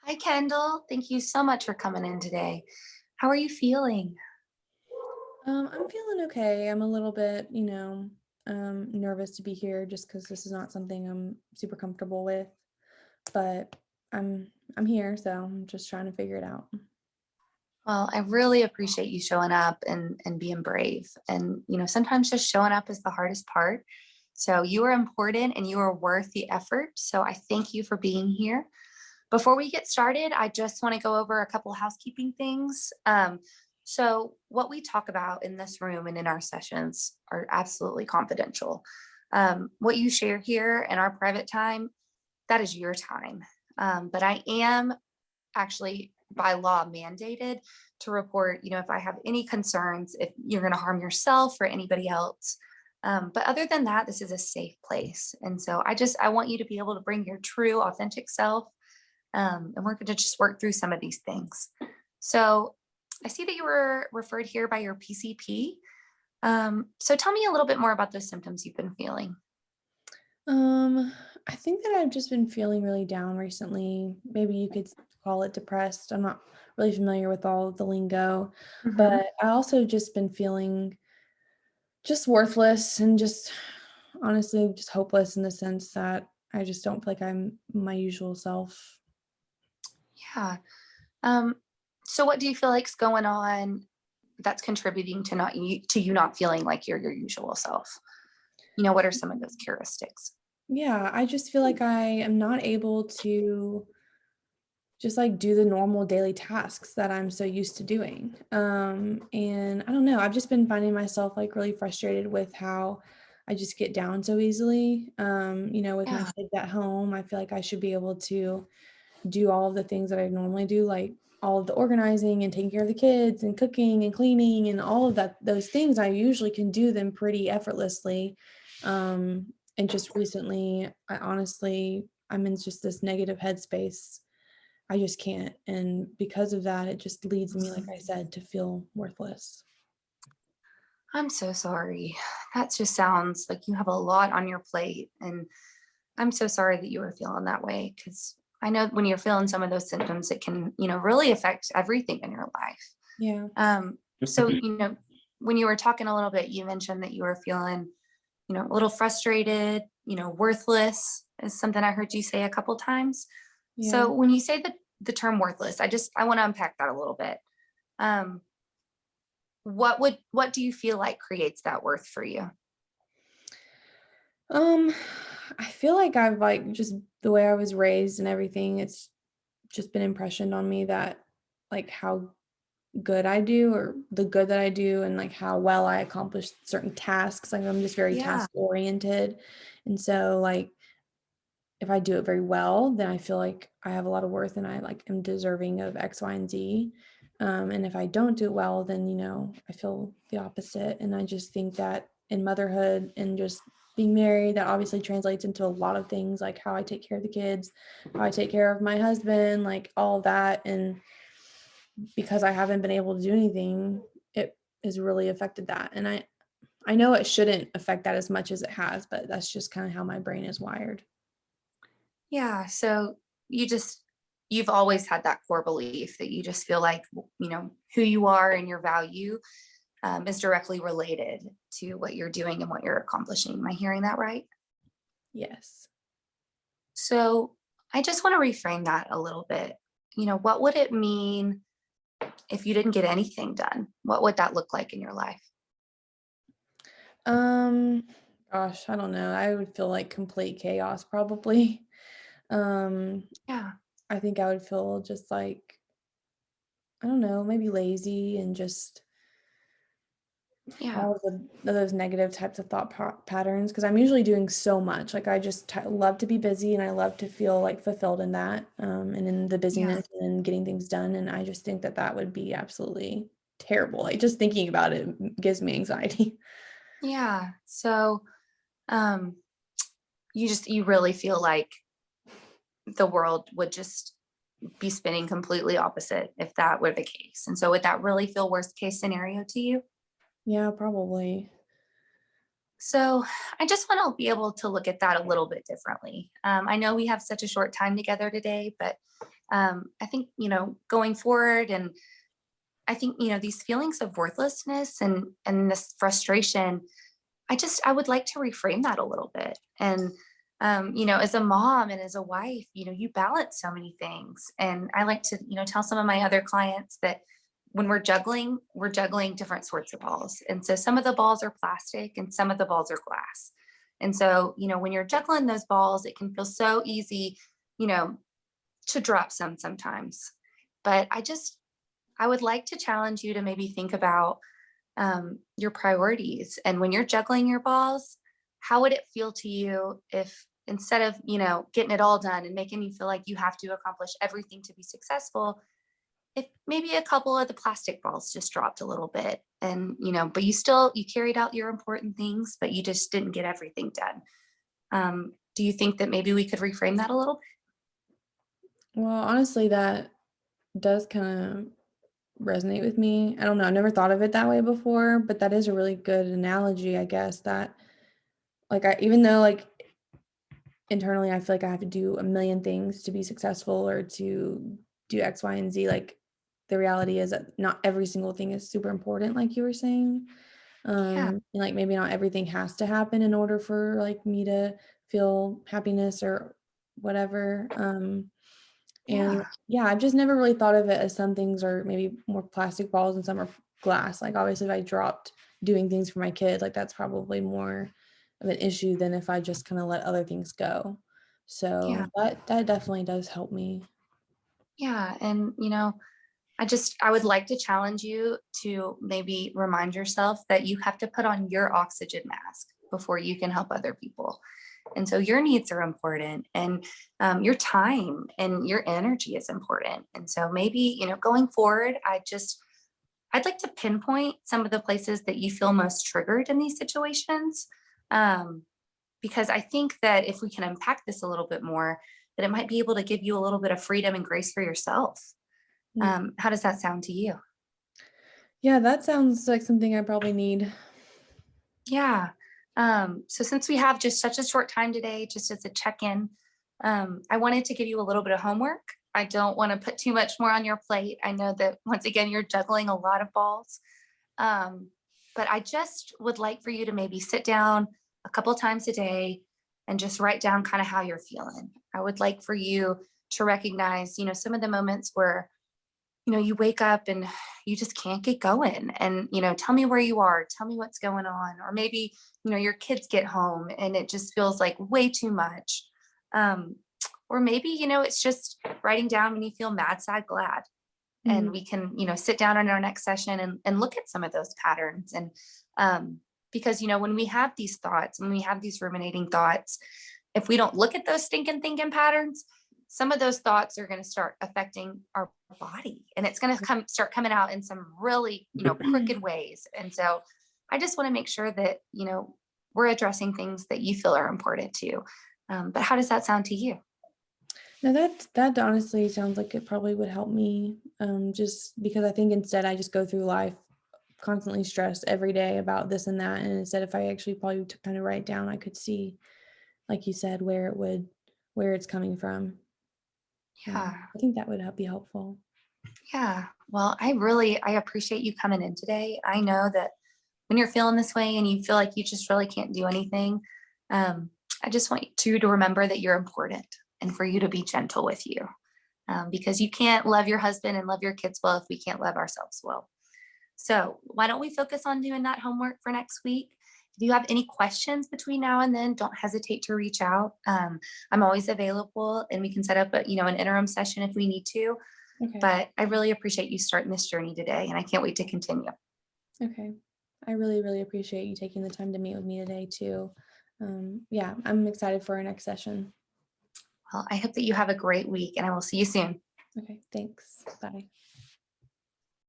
Hi, Kendall. Thank you so much for coming in today. How are you feeling? I'm feeling okay. I'm a little bit, nervous to be here just because this is not something I'm super comfortable with. But I'm here, so I'm just trying to figure it out. Well, I really appreciate you showing up and being brave. And sometimes just showing up is the hardest part. So you are important and you are worth the effort. So I thank you for being here. Before we get started, I just want to go over a couple housekeeping things. So what we talk about in this room and in our sessions are absolutely confidential. What you share here in our private time, that is your time. But I am actually by law mandated to report, if I have any concerns, if you're going to harm yourself or anybody else. But other than that, this is a safe place. And so I want you to be able to bring your true, authentic self. And we're going to just work through some of these things. So I see that you were referred here by your PCP. So tell me a little bit more about those symptoms you've been feeling. Um, I think that I've just been feeling really down recently. Maybe you could call it depressed. I'm not really familiar with all of the lingo, Mhm. but I also just been feeling just worthless and just honestly just hopeless in the sense that I just don't feel like I'm my usual self. Yeah. Um, so what do you feel like's going on that's contributing to you not feeling like you're your usual self? What are some of those characteristics? Yeah, I just feel like I am not able to just like do the normal daily tasks that I'm so used to doing. And I don't know, I've just been finding myself like really frustrated with how I just get down so easily. With my Yeah. kids at home, I feel like I should be able to do all of the things that I normally do, like all of the organizing and taking care of the kids and cooking and cleaning and all of that, those things I usually can do them pretty effortlessly. And just recently, I'm in just this negative headspace. I just can't. And because of that, it just leads me, like I Mhm. said, to feel worthless. I'm so sorry. That just sounds like you have a lot on your plate. And I'm so sorry that you were feeling that way because I know when you're feeling some of those symptoms, it can, really affect everything in your life. Yeah. So, when you were talking a little bit, you mentioned that you were feeling, a little frustrated, worthless is something I heard you say a couple times. Yeah. So when you say the term worthless, I want to unpack that a little bit. Um, what do you feel like creates that worth for you? Um, I feel like I've like just the way I was raised and everything, it's just been impressioned on me that like how good I do or the good that I do and like how well I accomplish certain tasks. Like I'm just very Yeah. task oriented. And so like if I do it very well, then I feel like I have a lot of worth and I like am deserving of X, Y, and Z. And if I don't do it well, then I feel the opposite. And I just think that in motherhood and just being married, that obviously translates into a lot of things like how I take care of the kids, how I take care of my husband, like all of that. And because I haven't been able to do anything, it has really affected that. And I know it shouldn't affect that as much as it has, but that's just kind of how my brain is wired. Yeah. So you've always had that core belief that you just feel like, who you are and your value is directly related to what you're doing and what you're accomplishing. Am I hearing that right? Yes. So I just want to reframe that a little bit. What would it mean if you didn't get anything done? What would that look like in your life? Um, Gosh, I don't know. I would feel like complete chaos probably. Um, Yeah. I think I would feel just like, I don't know, maybe lazy and just Yeah. all of those negative types of patterns because I'm usually doing so much. Like I just love to be busy and I love to feel like fulfilled in that and in the Yeah. busyness and getting things done. And I just think that that would be absolutely terrible. Like just thinking about it gives me anxiety. Yeah. So um you really feel like the world would just be spinning completely opposite if that were the case. And so would that really feel worst case scenario to you? Yeah, probably. So I just want to be able to look at that a little bit differently. I know we have such a short time together today, but I think, going forward, and I think, these feelings of worthlessness and this frustration, I would like to reframe that a little bit. And, as a mom and as a wife, you balance so many things. And I like to, tell some of my other clients that when we're juggling different sorts of balls. And so some of the balls are plastic and some of the balls are glass. And so, when you're juggling those balls, it can feel so easy, you know, to drop sometimes. But I would like to challenge you to maybe think about your priorities. And when you're juggling your balls, how would it feel to you if instead of, getting it all done and making you feel like you have to accomplish everything to be successful, if maybe a couple of the plastic balls just dropped a little bit and, but you carried out your important things, but you just didn't get everything done. Do you think that maybe we could reframe that a little bit? Well, honestly, that does kind of resonate with me. I don't know. I've never thought of it that way before, but that is a really good analogy, I guess, that like even though like internally I feel like I have to do a million things to be successful or to do X, Y, and Z, like the reality is that not every single thing is super important, like you were saying. Yeah. And like maybe not everything has to happen in order for like me to feel happiness or whatever. And Yeah. yeah, I've just never really thought of it as some things are maybe more plastic balls and some are glass. Like obviously if I dropped doing things for my kid, like that's probably more of an issue than if I just kind of let other things go. Yeah. So that definitely does help me. Yeah. And, I would like to challenge you to maybe remind yourself that you have to put on your oxygen mask before you can help other people. And so your needs are important, and your time and your energy is important. And so maybe, going forward, I'd like to pinpoint some of the places that you feel most triggered in these situations. Um, because I think that if we can unpack this a little bit more, that it might be able to give you a little bit of freedom and grace for yourself. Mm. How does that sound to you? Yeah, that sounds like something I probably need. Yeah. So since we have just such a short time today, just as a check-in, I wanted to give you a little bit of homework. I don't want to put too much more on your plate. I know that once again, you're juggling a lot of balls. Um, but I just would like for you to maybe sit down a couple times a day and just write down kind of how you're feeling. I would like for you to recognize, some of the moments where you wake up and you just can't get going, and tell me where you are, tell me what's going on. Or maybe your kids get home and it just feels like way too much. um or maybe it's just writing down when you feel mad, sad, glad. Mhm. And we can sit down in our next session and look at some of those patterns. And because when we have these thoughts, when we have these ruminating thoughts, if we don't look at those stinking thinking patterns, some of those thoughts are going to start affecting our body, and it's going to start coming out in some really crooked ways. And so I just want to make sure that we're addressing things that you feel are important to you. But how does that sound to you? Now that honestly sounds like it probably would help me. Just because I think instead I just go through life constantly stressed every day about this and that, and instead if I actually probably to kind of write down, I could see, like you said, where it's coming from. Yeah. I think that would be helpful. Yeah. Well, I appreciate you coming in today. I know that when you're feeling this way and you feel like you just really can't do anything, um, I just want you to remember that you're important and for you to be gentle with you, because you can't love your husband and love your kids well if we can't love ourselves well. So why don't we focus on doing that homework for next week? If you have any questions between now and then, don't hesitate to reach out. I'm always available, and we can set up an interim session if we need to. Okay. But I really appreciate you starting this journey today, and I can't wait to continue. Okay. I really, really appreciate you taking the time to meet with me today too. Yeah, I'm excited for our next session. Well, I hope that you have a great week, and I will see you soon. Okay, thanks. Bye.